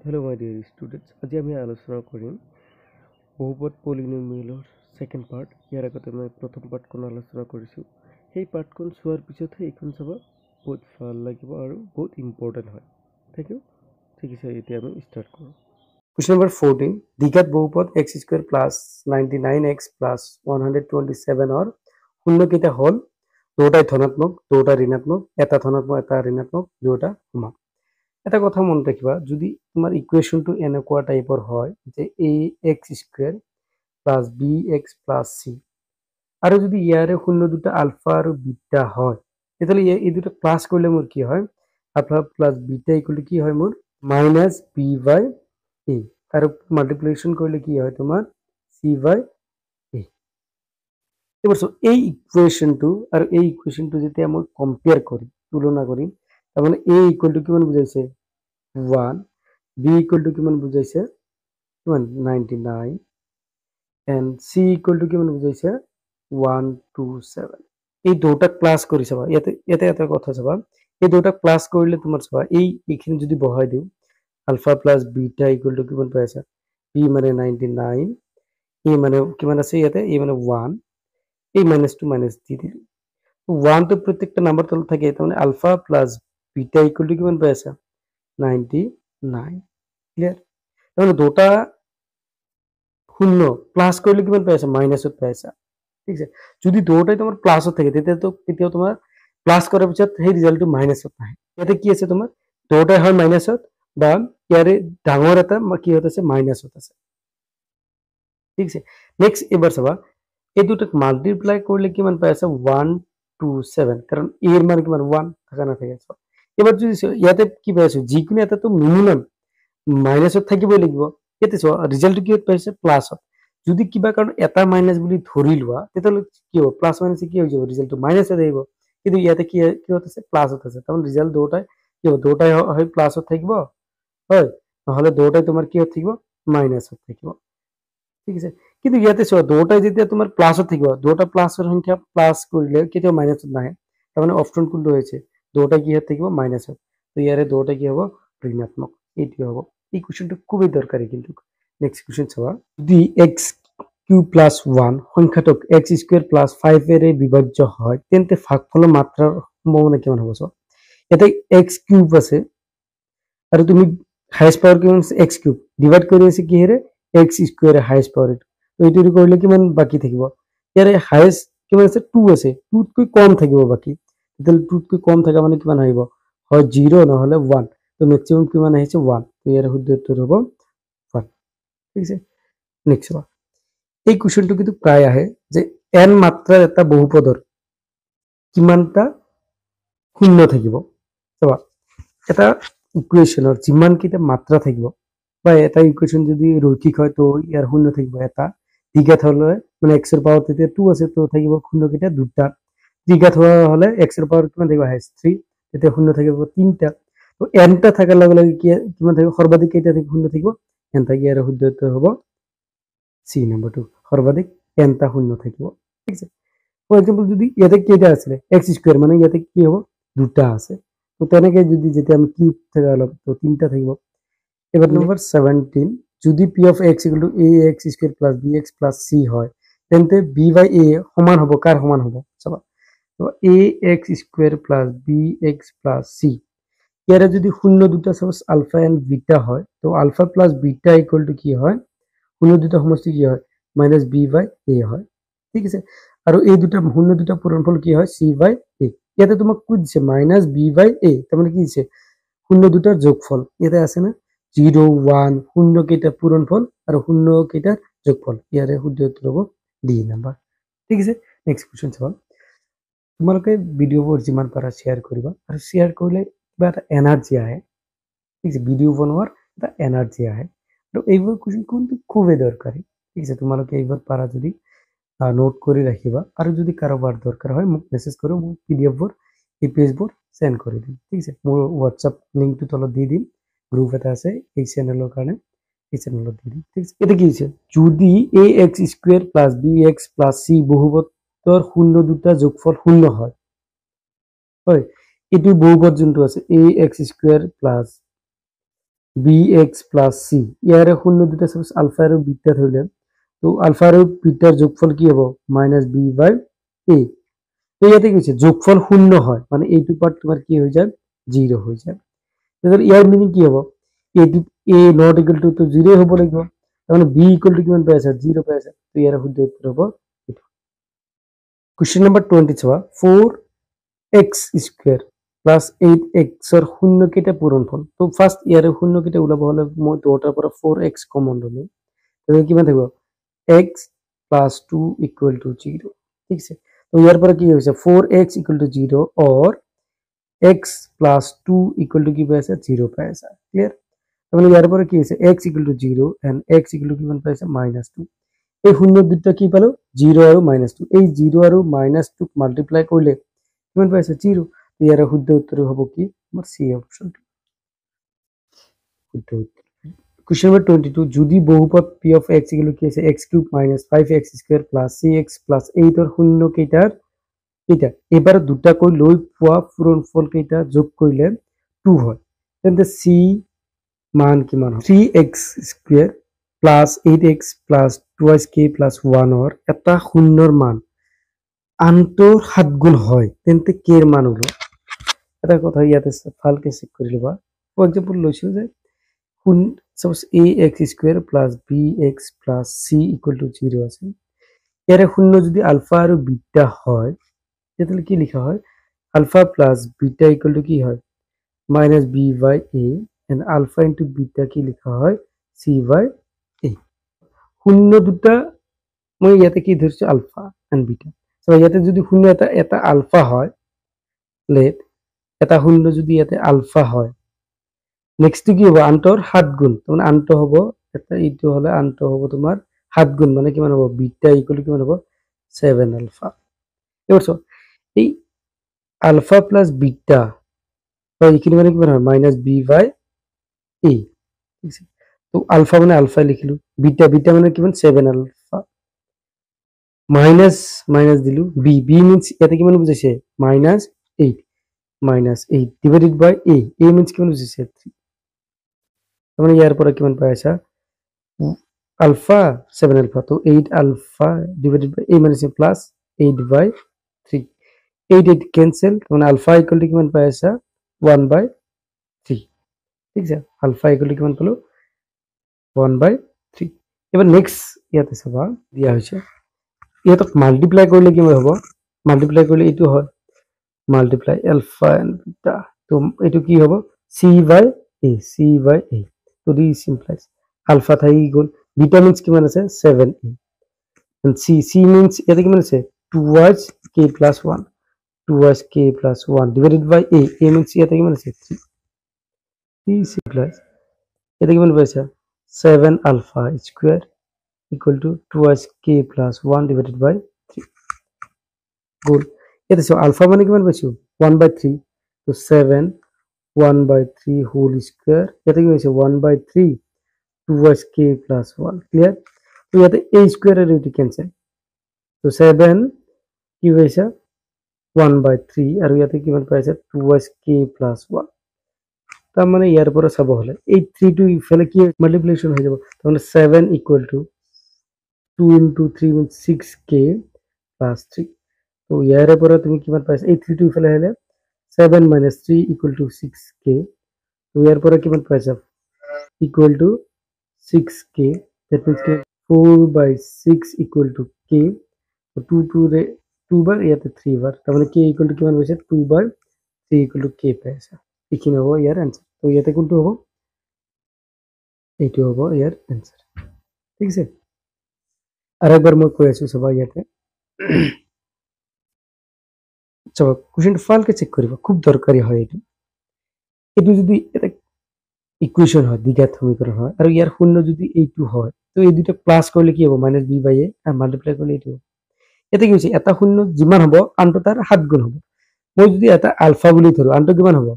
Hello my dear students, আজি আমি আলোচনা কৰিম বহুপদ পলিনোমিয়েলৰ সেকেন্ড পাৰ্ট। ইয়াৰ আগতে মই প্ৰথম পাৰ্টখন আলোচনা কৰিছোঁ। সেই পাৰ্টখন চোৱাৰ পিছতহে এইখন চাবা, বহুত ভাল লাগিব আৰু বহুত ইম্পৰ্টেণ্ট হয়। Thank you. ঠিক আছে, এতিয়া আমি ষ্টাৰ্ট কৰোঁ। কুৱেশ্যন নম্বৰ 14, দ্বিঘাত বহুপদ x² প্লাছ 99x প্লাছ 127 শূন্য কেইটা হ'ল? দুটাই ধনাত্মক, দুটা ঋণাত্মক, এটা ধনাত্মক, এটা ঋণাত্মক, দুটা সমান। এটা কথা মনত ৰাখিবা, যদি তোমাৰ ইকুৱেশ্যনটো এনেকুৱা টাইপৰ হয় যে ax² plus bx plus c আৰু যদি ইয়াৰে শূন্য দুটা আলফা আৰু বিটা হয়, তেতিয়াহ'লে এই দুটা প্লাছ কৰিলে মোৰ কি হয়? আলফা প্লাছ বিটা ইকুৱেল কি হয়? মোৰ মাইনাছ b বাই a আৰু মাল্টিপ্লিকেশ্যন কৰিলে কি হয়? তোমাৰ c বাই a। এবাৰ এই ইকুৱেশ্যনটো আৰু এই ইকুৱেশ্যনটো যেতিয়া মই কম্পেয়াৰ কৰিম, তুলনা কৰিম, তাৰমানে a ইকুৱেল টু কিমান বুজাইছে? 1, b equal to কিমান বুজাইছে? 99 and c equal to কিমান বুজাইছে? 127। এই দুটা ক্লাস কৰি চাবা, ইয়াতে এটা কথা চাবা, এই দুটা ক্লাস কৰিলে তোমাৰ চাবা এইখিনি যদি বহাই দিও, alpha plus beta equal to কিমান পাই আছে? b মানে 99, a মানে কিমান আছে ইয়াতে? a মানে 1, এই মাইনাস টু মাইনাস দি দিলো। 1 তো প্রত্যেকটা নাম্বার তলত থাকে, তার মানে alpha plus beta equal to কিমান পাই আছে? 99। ক্লিয়ার? তাহলে দুটা শূন্য প্লাস করলে কিমান পাই আছে? মাইনাসত পাই আছে। ঠিক আছে, যদি দুটাই তোমাৰ প্লাসত থাকে তেতিয়া তো কেতিয়াও তোমাৰ প্লাস কৰাৰ পিছত সেই ৰিজাল্টটো মাইনাসত নাহে। ইয়াতে কি আছে? তোমাৰ দুটাই হয় মাইনাসত বা ইয়াৰে ডাঙৰ এটা কিহত আছে? মাইনাসত আছে। ঠিক আছে, নেক্সট এবাৰ চাবা, এই দুটাক মাল্টিপ্লাই কৰিলে কিমান পাই আছে? 127, কাৰণ a এর মান কিমান? 1 থাকা না থাকে। এবার যদি ইয়াতে কি পাই আছো? যিকোনো এটা তো মিনিমাম মাইনাসত থাকিবই লাগিব। ইয়াতে চোৱা ৰিজাল্টটো কি পাইছে? প্লাসত। যদি কিবা কাৰণ এটা মাইনাস বুলি ধৰি লোৱা, তেতিয়াহ'লে কি হ'ব? প্লাস মাইনাসে কি হৈ যাব? ৰিজাল্টটো মাইনাসত আহিব। কিন্তু ইয়াতে কি হতেছে? প্লাসত আছে। তাৰমানে ৰিজাল্ট দুটাই কি হ'ব? দুটাই হয় প্লাসত থাকিব, হয়, নহলে দুটাই তোমাৰ কি হত থাকিব? মাইনাসত থাকিব। ঠিক আছে, কিন্তু ইয়াতে চোৱা দুটাই যেতিয়া তোমাৰ প্লাসত থাকিব, দুটা প্লাসৰ সংখ্যা প্লাস কৰিলে কেতিয়াও মাইনাসত নাহে। তাৰমানে অপশন কোনটো হৈছে? দুটাই কি হত থাকিব? মাইনাসত। তো ইয়াৰে দুটাই কি হ'ব? ঋণাত্মক। এইটোৱে হ'ব। এই কোৱেশ্যনটো খুবই দৰকাৰী কিন্তু। নেক্সট কোৱেশ্যন চাবা, যদি x³ প্লাছ 1 সংখ্যাটোক x² প্লাছ 5 এৰে বিভাজ্য হয়, তেন্তে ভাগফলৰ মাত্ৰাৰ সম্ভাৱনা কিমান হ'ব? চোৱা, ইয়াতে x³ আছে আৰু তুমি হাইয়েষ্ট পাৱাৰ কিমান আছে? x³ ডিভাইড কৰি আছে কিহেৰে? x² highest power. তো এইটো কৰিলে কিমান বাকি থাকিব? ইয়াৰে হাইয়েষ্ট কিমান আছে? 2 আছে, 2 তকৈ কম থাকিব বাকি। তেতিয়াহ'লে 2 তকৈ কম থকা মানে কিমান আহিব? হয় 0 নহলে 1। তো ম্যাক্সিমাম কিমান আহিছে? 1। তো ইয়াৰ শুদ্ধ উত্তৰ হ'ব 1। ঠিক আছে, নেক্সট চাবা, এই কোৱেশ্যনটো কিন্তু প্ৰায় আহে যে n মাত্ৰাৰ এটা বহুপদৰ কিমানটা শূন্য থাকিব? চাবা, এটা ইকুৱেশ্যনৰ যিমান কেইটা মাত্ৰা থাকিব বা এটা ইকুৱেশ্যন যদি ৰৈখিক হয় তো ইয়াৰ শূন্য থাকিব এটা। দ্বিঘাত হলে মানে x এর পাওয়ার তেতিয়া 2 আছে, তো থাকিব শূন্য কেইটা? দুটা। দ্বিঘাত হলে x এর পাওয়ার কিমান থাকিব? হাইয়েষ্ট 3, তেতিয়া শূন্য থাকিব তিনটা। তো nটা থাকাৰ লগে লগে কিমান থাকিব? সৰ্বাধিক কেইটা শূন্য থাকিব? n থাকি, ইয়াৰ শুদ্ধ উত্তৰ হ'ব সি নাম্বাৰটো, সৰ্বাধিক nটা শূন্য থাকিব। ঠিক আছে, ফৰ এক্সাম্পল যদি ইয়াতে কেইটা আছিলে? x² মানে ইয়াতে কি হ'ব? দুটা আছে। তো তেনেকে যদি যেতিয়া আমি কিউব থাকে অলপ, তো তিনটা থাকিব। এবার নাম্বার 17, যদি p of x equal to ax² plus bx plus c হয়, তেন্তে b by a সমান হ'ব কাৰ সমান হ'ব? চাবা, তো ax² plus bx plus c, ইয়াৰে যদি শূন্য দুটা সাপোজ আলফা এন্ড বিটা হয়, তো alpha plus beta equal to কি হয়? শূন্য দুটা সমষ্টি কি হয়? মাইনাস b by a হয়। ঠিক আছে, আৰু এই দুটা শূন্য দুটা পূৰণফল কি হয়? c by a। ইয়াতে তোমাক কি দিছে? মাইনাস b by a, তাৰমানে কি দিছে? শূন্য দুটাৰ যোগফল। ইয়াতে আছে না 0 1 শূন্য কেইটা পূৰণফল আৰু শূন্য কেইটাৰ যোগফল। ইয়াৰে শুদ্ধ উত্তৰ হ'ব ডি নাম্বাৰ। ঠিক আছে, নেক্সট কোৱেশ্যন চাবা, তোমালোকে ভিডিঅ'বোৰ যিমান পাৰা শ্বেয়াৰ কৰিবা, আৰু শ্বেয়াৰ কৰিলে কিবা এটা এনাৰ্জি আহে। ঠিক আছে, ভিডিঅ' বনোৱাৰ এটা এনাৰ্জি আহে, আৰু এইবোৰ কুৱেশ্যন কিন্তু খুবেই দৰকাৰী। ঠিক আছে, তোমালোকে এইবোৰ পাৰা যদি নোট কৰি ৰাখিবা, আৰু যদি কাৰোবাৰ দৰকাৰ হয় মোক মেছেজ কৰি মই পিডিএফবোৰ এই পেজবোৰ সেন্ড কৰি দিম। ঠিক আছে, মোৰ হোৱাটছআপ লিংকটো তলত দি দিম, গ্ৰুপ এটা আছে এই চেনেলৰ কাৰণে, এই চেনেলত দি দিম। ঠিক আছে, এটা কি হৈছে? যদি ax² plus bx plus c বহুপদৰ শূন্য দুটা যোগফল শূন্য হয়, হয়, এইটো বহুপদ যোনটো আছে ax² plus bx plus c ইয়াৰে শূন্য দুটা সাপোজ আলফা আৰু বিটা ধৰিলে তো আলফা আৰু বিটাৰ যোগফল কি হ'ব -b/a তো ইয়াতে কি হৈছে যোগফল শূন্য হয় মানে এইটো পাৰ্ট তোমাৰ কি হৈ যায় 0 হৈ যায় তেতিয়া ইয়াৰ মিনিং কি হ'ব a not equal to 0 হ'ব লাগিব মানে b equal to কিমান পাই আছে 0 পাই আছে তো ইয়াৰ শুদ্ধ উত্তৰ হ'ব এইটো কোৱেশ্চন নম্বৰ 20 চাবা 4x স্কয়াৰ প্লাস 8x এৰ শূন্য কেইটা পূৰণফল তো ফাৰ্স্ট ইয়াৰে শূন্য কেইটা ওলাব হলে মই দুটাৰ পৰা 4x কমন ললো তাহলে কিমান থাকিব x plus 2 equal to 0 ঠিক আছে তো ইয়াৰ পৰা কি হৈছে 4x equal to 0 or x plus 2 equal to কি পাই আছে 0 পাই আছে ক্লিয়াৰ তাহলে ইয়াৰ পৰা কি হৈছে x equal to 0 and x equal to কিমান পাই আছে -2 এই শূন্য দুটা কি পালো 0 আৰু -2 এই 0 আৰু -2 মাল্টিপ্লাই কৰিলে কিমান পাই আছে 0 ইয়াৰ শুদ্ধ উত্তৰ হ'ব কি আমাৰ সি অপচনটো শুদ্ধ উত্তৰ Question number 22 যদি বহুপদ p of x equal to কি আছে x³ - 5x² + cx + 8 এর শূন্য কেইটাৰ কেইটা এবাৰ দুটা কৈ লৈ পোৱা পূৰণফল কেইটা যোগ কৰিলে 2 হয় তেন্তে c মান কিমান হয় 3x² + 8x + 2k + 1 অর এটা শূন্যৰ মান আনটোৰ 7 গুণ হয় তেন্তে k এৰ মান হলো এটা কথা ইয়াতে ভালকে চেক কৰি লবা ফৰ এক্সাম্পল লৈছো যে suppose ax² plus bx plus c equal to 0 আছে ইয়াৰে শূন্য যদি আলফা আৰু বিটা হয় তেতিয়াহলে কি লিখা হয় alpha plus beta equal to কি হয় -b/a and alpha into beta কি লিখা হয় c/a শূন্য দুটা মই ইয়াতে কি ধৰিছো আলফা and বিটা সো ইয়াতে যদি শূন্য এটা আলফা হয় লেট এটা শূন্য যদি ইয়াতে আলফা হয় নেক্সট কি হ'ব আনটোৰ 7 গুণ মানে আনটো হ'ব এটা ইটো হলে আনটো হ'ব তোমাৰ 7 গুণ মানে কিমান হ'ব বিটা ইকুয়াল কিমান হ'ব 7 আলফা এবাৰছো এই আলফা প্লাস বিটা তো এইখিনি মানে কিমান হয় -b/a ঠিক আছে তো আলফা মানে আলফা লিখিলো বিটা বিটা মানে কিমান 7 আলফা মাইনাস মাইনাস দিলু b b মিন্স ইয়াতে কিমান বুজাইছে -8 -8 ডিভাইডেড বাই a মিন্স কিমান বুজাইছে 3 মানে ইয়াৰ পৰা কিমান পাই আছা আলফা 7 আলফা তো 8 আলফা ডিভাইডেড বাই a মানে প্লাস 8/3 8 ক্যান্সেল মানে আলফা ইকুয়াল টু কিমান পাই আছা 1/3 ঠিক আছে আলফা ইকুয়াল টু কিমান পালো 1/3 এবার নেক্সট ইয়াতে চাবা দিয়া হৈছে ইয়াতক মাল্টিপ্লাই কৰিলে কি হ'ব মাল্টিপ্লাই কৰিলে এটো হয় মাল্টিপ্লাই আলফা এন্ড বিটা তো এটো কি হ'ব c/a তো this implies alpha থাই গল বিটা মিন্স কিমান আছে 7a and c means এটা কিমান আছে 2k + 1 2k + 1 divided by a means এটা কিমান আছে 3 c plus এটা কিমান পাইছা 7 alpha square equal to 2k + 1 divided by 3 গুণ এটা সো আলফা মানে কিমান পাইছো 1/3 তো 7 1/3 whole square এটা কি হইছে 1/3 2k + 1 ক্লিয়ার তো ইয়াতে a স্কয়ার এর রুট ক্যান্সেল তো 7 কি হইছে 1/3 আর ইয়াতে কিমান পাইছে 2k + 1 তার মানে ইয়ার পরে সব হলে এই 3 টু ইফালে কি মাল্টিপ্লিকেশন হয়ে যাব তাহলে 7 = 2 * 3 means 6k + 3 তো ইয়ার পরে তুমি কিমান পাইছে এই 3 টু ইফালে হলে 7 - 3 = 6k তো ইয়ার পরে কিমান পাইছে equal to 6k that means 4/6 equal to k so 2 বার ইয়াতে 3 বার তার মানে k equal to কিমান হইছে 2/3 equal to k পাইছে এখানে হবে ইয়ার आंसर তো ইয়াতে কোনটো হবে এইটো হবে ইয়ার आंसर ঠিক আছে আরেকবার মই কই আছো সবাই ইয়াতে চলো কোশ্চেনটা ফালকে চেক করিবা খুব দরকারি হয় এটা এটো যদি এটা ইকুয়েশন হয় দ্বিঘাত সমীকরণ হয় আর ইয়ার শূন্য যদি এইটো হয় তো এই দুটো প্লাস করলে কি হবে -b/a আর মাল্টিপ্লাই করলে এইটো এতে কি হৈছে এটা শূন্য যিমান হ'ব আনটো তাৰ 7 গুণ হ'ব মই যদি এটা আলফা বুলি ধৰো আনটো কিমান হ'ব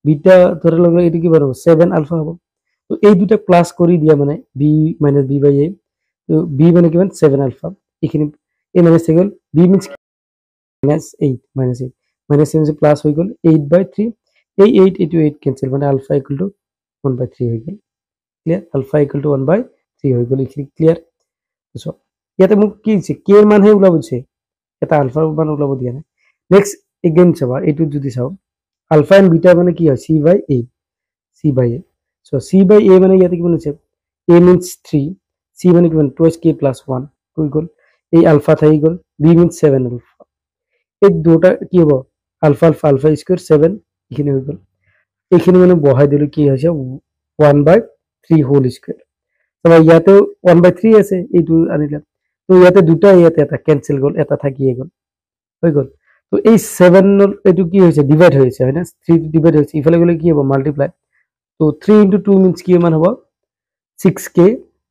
বিটা ধৰাৰ লগে লগে এইটো কি হ'ব 7 আলফা হ'ব তো এই দুটা প্লাস কৰি দিয়া মানে b -b/a তো b মানে কিমান 7 আলফা এখানে a মাইনাস হৈ গল b মিন্স -8 -8 প্লাস হৈ গল 8/3 এই 8 এইটো 8 ক্যান্সেল মানে আলফা = 1/3 হৈ গল ক্লিয়াৰ আলফা ইকুৱেল টু 1/3 হৈ গ'ল এইখিনি ক্লিয়াৰ সো ইয়াতে মোক কি হৈছে কে এৰ মানহে ওলাব দিছে এটা আলফাৰ মান ওলাব দিয়া নাই নেক্সট এগেইন চাবা এইটো যদি চাও আলফা এন্ড বিটা মানে কি হয় c/a so c/a মানে ইয়াতে কিমান হৈছে a means 3 c মানে কিমান 2k plus 1 হৈ গ'ল এই আলফা থাকি গ'ল b means 7 আলফা এই দুটা কি হ'ব আলফা আলফা আলফা স্কয়ার 7 এখানে হৈ গ'ল এখানে মানে বহাই দিলে কি হৈছে 1/3 হোল স্কয়ার তবে ইয়াতে 1/3 আছে এইটো আনিলাম তো ইয়াতে দুটা ইয়াতে এটা ক্যান্সেল গ'ল এটা থাকিয়ে গ'ল হৈ গ'ল তো এই 7 ৰ এটো কি হৈছে ডিভাইড হৈছে হয় না 3 ডিভাইড হৈছে ইফালে গলে কি হ'ব মাল্টিপ্লাই তো 3 into 2 means কি মান হ'ব 6k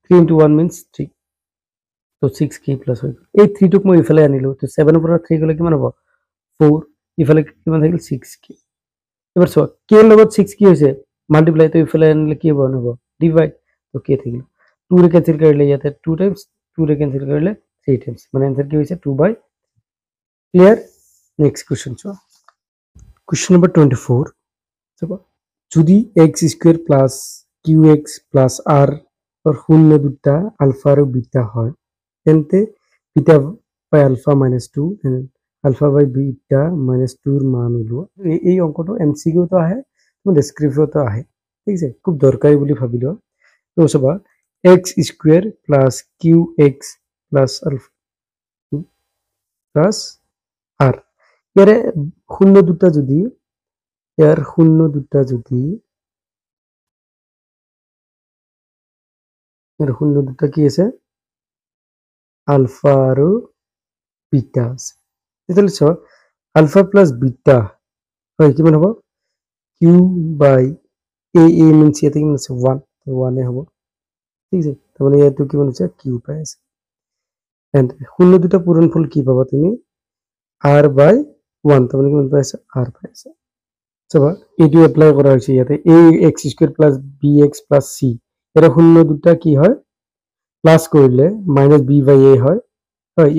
3 into 1 means 3 তো 6k plus হৈ গ'ল এই 3 টুক মই ইফালে আনিলো তো 7 ৰ পৰা 3 গলে কিমান হ'ব 4 ইফালে কিমান থাকিল 6k এবাৰ চোৱা k ৰ লগত 6 কি হৈছে মাল্টিপ্লাই তো ইফালে আনিলে কি হ'ব ডিভাইড তো k থাকিল 2 ৰে ক্যান্সেল কৰিলে ইয়াতে 2 টাইমস 2 ৰে ক্যান্সেল কৰিলে 3 টাইমস মানে आंसर কি হৈছে 2/। ক্লিয়াৰ নেক্সট কোশ্চেন চোৱা কোশ্চেন নাম্বাৰ 24 দেখো যদি x square plus qx plus r और শূন্য দুটা আলফা আৰু বিটা হয় তেন্তে beta by alpha minus 2 and alpha by beta minus 2 এর মান উলোৱা এই অঙ্কটো এমসিকিউ তো আহে তো ডেসক্ৰিপটিভ তো আহে ঠিক আছে খুব দৰকাৰী বুলি ভাবিলো তো সবা x square plus qx plus alpha plus r ইয়ারে শূন্য দুটা যদি ইয়ার শূন্য দুটা যদি এর শূন্য দুটা কি আছে আলফা আৰু বিটা আছে তেতিয়াহ'লে চোৱা আলফা প্লাস বিটা হয় কিমান হ'ব q বাই a মিন্স ইয়াতে কিমান আছে 1 তো 1 এ হ'ব ঠিক আছে তাহলে ইয়াতে কিমান আছে q পাই আছে এন্ড শূন্য দুটা পূৰণফল কি পাবা তুমি r বাই 1 তাহলে কিমান পাই আছে r পাই আছে চাবা এটো এপ্লাই করা হয়েছে ইয়াতে ax square plus bx plus c এর শূন্য দুটা কি হয় প্লাস করলে মাইনাস b বাই a হয় হয়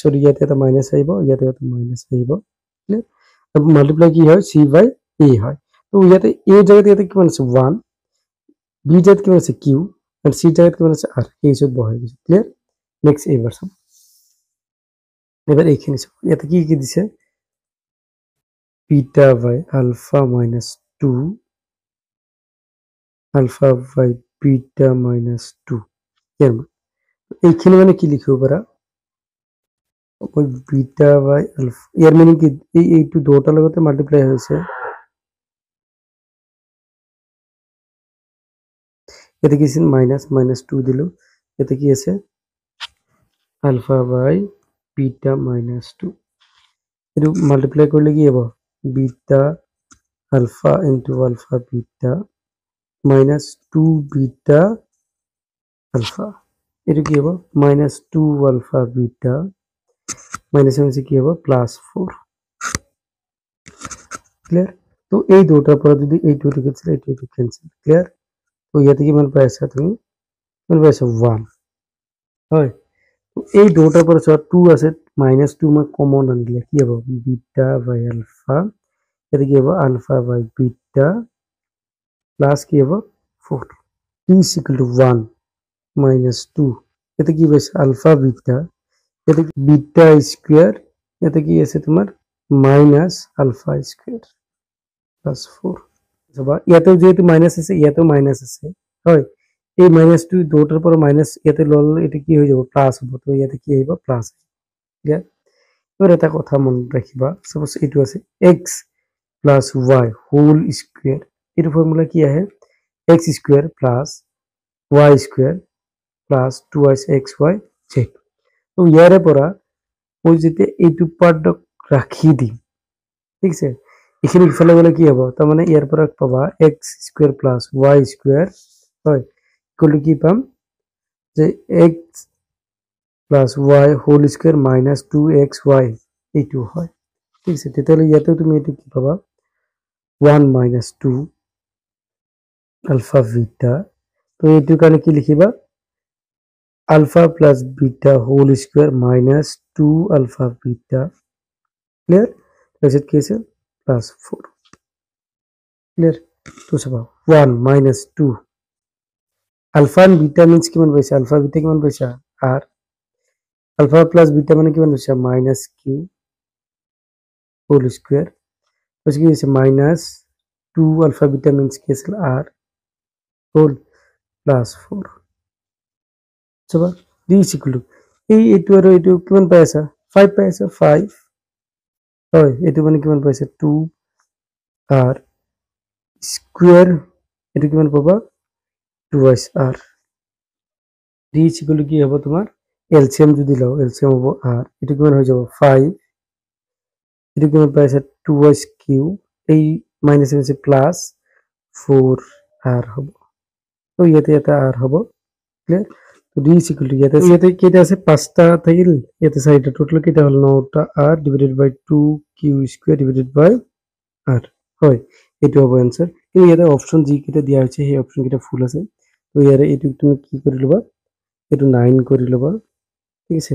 সরি ইয়াতে এটা মাইনাস আইব ইয়াতে এটা মাইনাস আইব ক্লিয়ার তবে মাল্টিপ্লাই কি হয় c বাই a হয় তো ইয়াতে a জায়গাতে ইয়াতে কি আছে 1 b জায়গাতে কি আছে q আর c জায়গাতে কি আছে r এই সব বহাই দিছে ক্লিয়ার নেক্সট এবার সব এবার এইখানে সব ইয়াতে কি কি দিছে beta by alpha minus 2 alpha by beta minus 2 এর এইখানে মানে কি লিখব পারা ওই beta by alpha এর মানে কি এই টু দুটো লগতে মাল্টিপ্লাই হয়েছে এতে কি আছে মাইনাস 2 দিলো এতে কি আছে alpha by beta minus 2 এর মাল্টিপ্লাই করলে কি হবে beta alpha into alpha beta minus 2 beta alpha এটা কি হবে minus 2 alpha beta minus में কি হবে plus 4 ক্লিয়ার তো এই দুটোর পরে যদি এই দুটো ক্যান্সেল এই দুটো ক্যান্সেল ক্লিয়ার তো ইয়াতে কি মান পাইছা তুমি মান পাইছা 1 হয় তো এই দুটোর পরে 2 আছে -2 মে কমন আনলে কি হবে বিটা বাই আলফা এটা কি হবে আলফা বাই বিটা প্লাস কি হবে 4 t is equal to 1 minus 2 এটা কি পাইছে আলফা বিটা এটা বিটা স্কয়ার এটা কি আছে তোমার মাইনাস আলফা স্কয়ার প্লাস 4 সবা ইয়াতেও যেহেতু মাইনাস আছে ইয়াতেও মাইনাস আছে হয় এই -2 দুটোর পর মাইনাস ইয়াতে লল এটা কি হয়ে যাবে প্লাস হবে তো ইয়াতে কি হইবা প্লাস ক্লিয়ার এবার এটা কথা মনে রাখিবা সাপোজ এটু আছে x plus y whole square এর ফর্মুলা কি আহে x square plus y square plus 2xy z তো ইয়ারে পড়া ওই যেতে এইটু পার্ট রাখি দিই ঠিক আছে এখানে ফেলে গেলে কি হবে তার মানে এর পর পাবা x square plus y square হয় ইকুয়াল টু কি পাম যে x plus y whole square minus 2xy এইটু হয় ঠিক আছে তাহলে ইয়াতেও তুমি এটা কি পাবা 1 মাইনাস 2 আলফা বিটা তো এইটু কানে কি লিখিবা alpha plus beta whole square minus 2 alpha beta clear ऐसे कैसे plus 4 clear तो सब 1 minus 2 alpha and beta means কিমান পাইছা আলফা বিটা কিমান পাইছা r আলফা প্লাস বিটা মানে কিমান পাইছা মাইনাস কিউ হোল স্কয়ার પછી কি হইছে মাইনাস 2 আলফা বিটা মিন্স কি আছিল r হোল প্লাস 4 চবা d is equal to এই এটু আৰু এটু কিমান পাই আছা 5 পাই আছা 5 হয় এটু মানে কিমান পাইছা 2 r স্কয়ার এটু কিমান পাবা 2s r d is equal to কি হ'ব তোমাৰ এলসিএম যদি লও এলসিএম হ'ব r এটু কিমান হৈ যাব 5 এটু কিমান পাই আছা 2s কিউ এই মাইনাস আছে প্লাস 4r হ'ব তো ইয়াতে এটা r হ'ব ক্লিয়ার তো d is equal to ইয়াতে কেটা আছে পাঁচটা থাকিল ইয়াতে চাৰিটা টোটাল কেটা হল 9টা r ডিভাইডেড বাই 2q স্কয়ার ডিভাইডেড বাই r হয় এটো হ'ব आंसर কিন্তু ইয়াতে অপশন জি কেটা দিয়া হৈছে সেই অপশন কেটা ফুল আছে তো ইয়াৰে এটো তুমি কি কৰি লবা এটো 9 কৰি লবা ঠিক আছে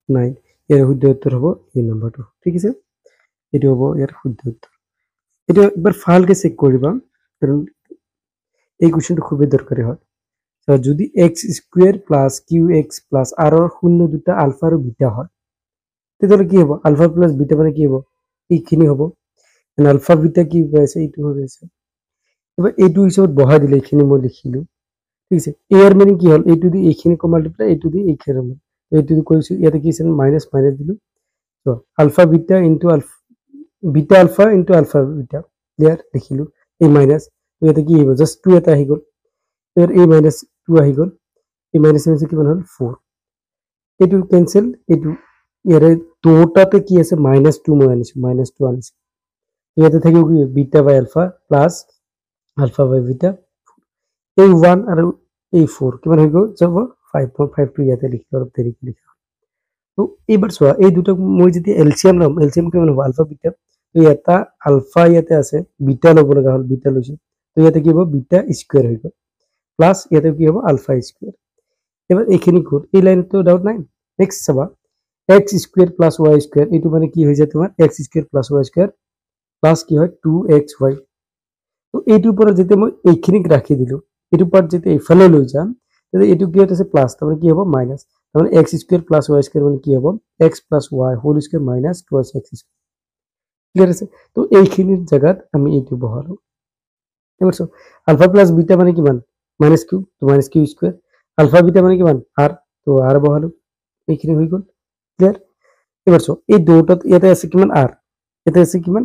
9 ইয়াৰ শুদ্ধ উত্তৰ হ'ব এই নম্বৰটো ঠিক আছে এটো হ'ব ইয়াৰ শুদ্ধ উত্তৰ এটা একবাৰ ফালকে চেক কৰিবা কাৰণ এই কোশ্চেনটো খুবই দৰকাৰী হয় তো যদি x square plus qx plus r এৰ শূন্য দুটা আলফা আৰু বিটা হয় তেতিয়াহলে কি হ'ব আলফা প্লাস বিটা মানে কি হ'ব এইখিনি হ'ব এন আলফা বিটা কি পাইছে এইটো হৈ আছে এবাৰ এইটো হিচাপত বহাই দিলে এইখিনি মই লিখিলো ঠিক আছে এর মানে কি হল এইটো দি এইখিনি কো মাল্টিপ্লাই এইটো দি এইখিনি মানে এইটো দি কৈছো ইয়াতে কি আছে মাইনাস মাইনাস দিলো তো alpha beta into alpha beta alpha into alpha beta clear লিখিলো এই মাইনাস তো ইয়াতে কি হ'ব জাস্ট 2 এটা আহি গল এর এই মাইনাস 2 আহি গল এই মাইনাস মাইনাস কিমান হল 4 এইটো ক্যান্সেল এইটো ইয়াৰে দুটাতে কি আছে -2 মই আনিছো -2 আনিছো ইয়াতে থাকিব কি beta by ULFA plus ULFA by beta এই 1 আৰু এই 4 কিমান হৈ গল যাব 5.5 টু ইয়াতে লিখিলো আৰু দেৰি লিখা তো এইবাৰ চোৱা এই দুটা মই যদি এলসিএম লম এলসিএম কিমান হ'ব আলফা বিটা তো এটা আলফা ইয়াতে আছে বিটা লব লগা হল বিটা লৈছো তো ইয়াতে কি হ'ব বিটা স্কয়ার হৈ গল প্লাস ইয়াতে কি হ'ব আলফা স্কয়ার এবার এইখিনি কোড এই লাইন তো ডাউট নাই নেক্সট চাবা x square plus y square এটো মানে কি হৈ যায় তোমাৰ x square plus y square plus কি হয় 2xy তো এইটোৰ পৰা যেতে মই এইখিনিক ৰাখি দিলো এইটো পাৰ্ট যেতে এইফালে লৈ যাম তেতে এইটো কি আছে প্লাস তাৰ মানে কি হ'ব মাইনাস তাৰ মানে x square plus y square মানে কি হ'ব x plus y whole square minus 2x clear আছে তো এইখিনিৰ জায়গাত আমি এইটো বহালো এবাৰ সো আলফা প্লাস বিটা মানে কিমান -q তো -q স্কয়ার আলফা বিটা মানে কিমান r তো r বহালো এইখিনি হৈ গল ক্লিয়ার এবাৰ সো এই দুটাত ইয়াতে আছে কিমান r ইয়াতে আছে কিমান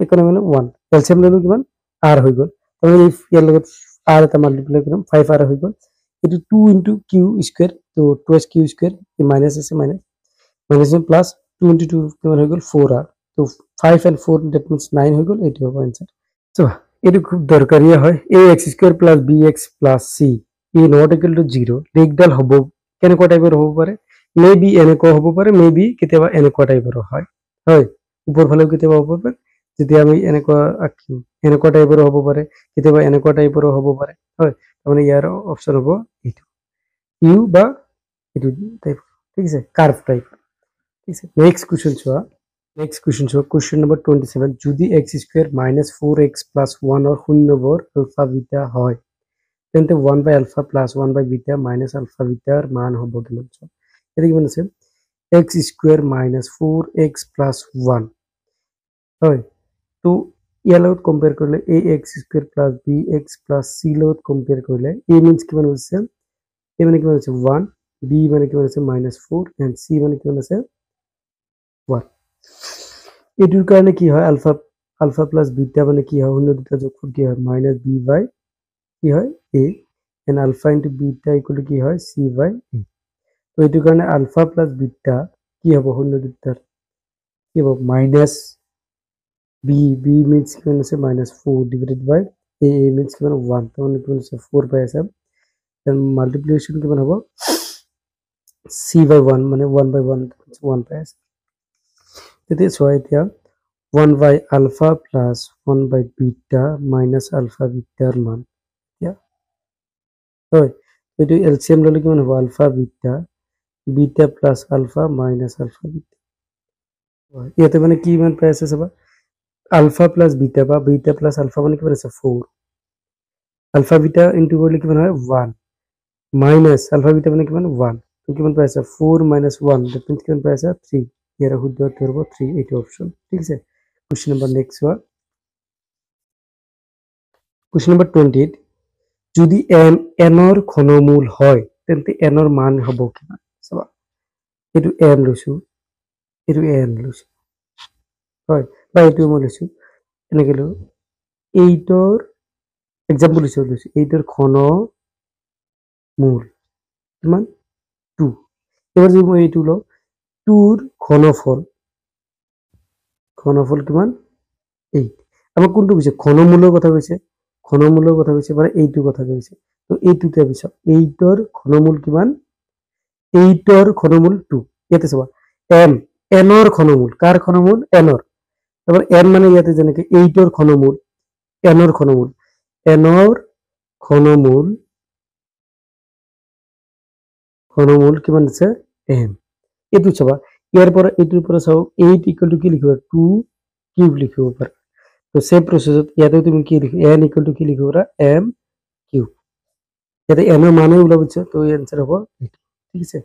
এখানে মানে 1 এলসিএম ললো কিমান r হৈ গল তাহলে এই ইয়াৰ লগত r এটা মাল্টিপ্লাই কৰিম 5r হৈ গল এটো 2 ইনটু q স্কয়ার তো 2q স্কয়ার এই মাইনাস আছে মাইনাস মাইনাস প্লাস 2 ইনটু 2 কিমান হৈ গল 4r তো 5 and 4 that means 9 হৈ গল এইটো হ'ব आंसर সো এটো খুব দৰকাৰী হয় ax square plus bx plus c E not equal to 0 লেখডাল হ'ব কেনেকুৱা টাইপৰ হ'ব পাৰে মেবি এনেকুৱা হ'ব পাৰে মেবি কেতিয়াবা এনেকুৱা টাইপৰ হয় হয় উপৰ ফালে কেতিয়াবা হ'ব পাৰে যেতিয়া আমি এনেকুৱা আঁকিম এনেকুৱা টাইপৰ হ'ব পাৰে কেতিয়াবা এনেকুৱা টাইপৰ হ'ব পাৰে হয় মানে ইয়াৰ অপচন হ'ব এইটো ইউ বা এইটো টাইপ ঠিক আছে কার্ভ টাইপ ঠিক আছে নেক্সট কোশ্চেন চোৱা কোশ্চেন নম্বৰ 27 যদি x স্কয়াৰ -4x + 1 or 0 বৰ আলফা বিটা হয় তেন্তে 1 বাই আলফা প্লাস 1 বাই বিটা মাইনাস আলফা বিটাৰ মান হ'ব কিমান চোৱা এটা কিমান আছে x স্কয়াৰ -4x + 1 হয় তো ইয়াৰ লগত কম্পেয়াৰ কৰিলে ax square plus bx plus c লগত কম্পেয়াৰ কৰিলে a মিন্স কিমান হৈছে a মানে কিমান আছে 1 b মানে কিমান আছে -4 and c মানে কিমান আছে 1 এটোৰ কাৰণে কি হয় আলফা আলফা প্লাস বিটা মানে কি হয় শূন্য দুটা যোগফল কি হয় -b বাই কি হয় a and alpha into beta equal to কি হয় c by a তো এটোৰ কাৰণে আলফা প্লাস বিটা কি হ'ব শূন্য দুটাৰ কি হ'ব b b means কিমান আছে -4 divided by a means কিমান 1 তো মানে কিমান আছে 4 পাই আছে then multiplication কিমান হ'ব c by 1 মানে 1 by 1 1 পাই আছে তেতিয়া চোৱা এতিয়া 1 by alpha plus 1 by beta minus alpha beta ৰ মান এতিয়া হয় এটো এলসিএম ললে কিমান হ'ব alpha beta beta plus alpha minus alpha beta ইয়াতে মানে কি মান পাই আছে চাবা আলফা প্লাস বিটা বা বিটা প্লাস আলফা মানে কিমান আছে 4 আলফা বিটা ইনটু কৰিলে কিমান হয় 1 মাইনাস আলফা বিটা মানে কিমান 1 তো কিমান পাই আছে 4 minus 1 দ্যাট মিন্স কিমান পাই আছে 3 ইয়াৰ শুদ্ধ উত্তৰ হ'ব 3 এইটো অপচন ঠিক আছে question number next one question number 28 যদি m n ৰ ঘনমূল হয় তেন্তে n ৰ মান হ'ব কিমান চাবা এইটো n লৈছো এইটো n লৈছো হয় বা এইটো মই লৈছো এনেকে লো 8 ৰ এক্সাম্পল লৈছো 8 ৰ ঘনমূল কিমান 2 এবাৰ যদি মই এইটো লওঁ 2 ৰ ঘনফল কিমান 8 আমাক কোনটো কৈছে ঘনমূলৰ কথা কৈছে মানে এইটো কথা কৈছে তো এইটোতে আমি চাওঁ 8 ৰ ঘনমূল কিমান 8 ৰ ঘনমূল 2 ইয়াতে চাবা m n ৰ ঘনমূল কাৰ ঘনমূল n ৰ তাৰপৰ n মানে ইয়াতে যেনেকে 8 ৰ ঘনমূল n ৰ ঘনমূল ঘনমূল কিমান আছে m এইটো চাবা ইয়াৰ পৰা এইটোৰ পৰা চাও 8 ইকুয়াল টু কি লিখিব 2 কিউব লিখিব পাৰা তো সেম প্ৰসেসত ইয়াতে তুমি কি লিখি n ইকুয়াল টু কি লিখিব পাৰা m কিউব ইয়াতে n ৰ মানে ওলাব তো এনসাৰ হ'ব ঠিক আছে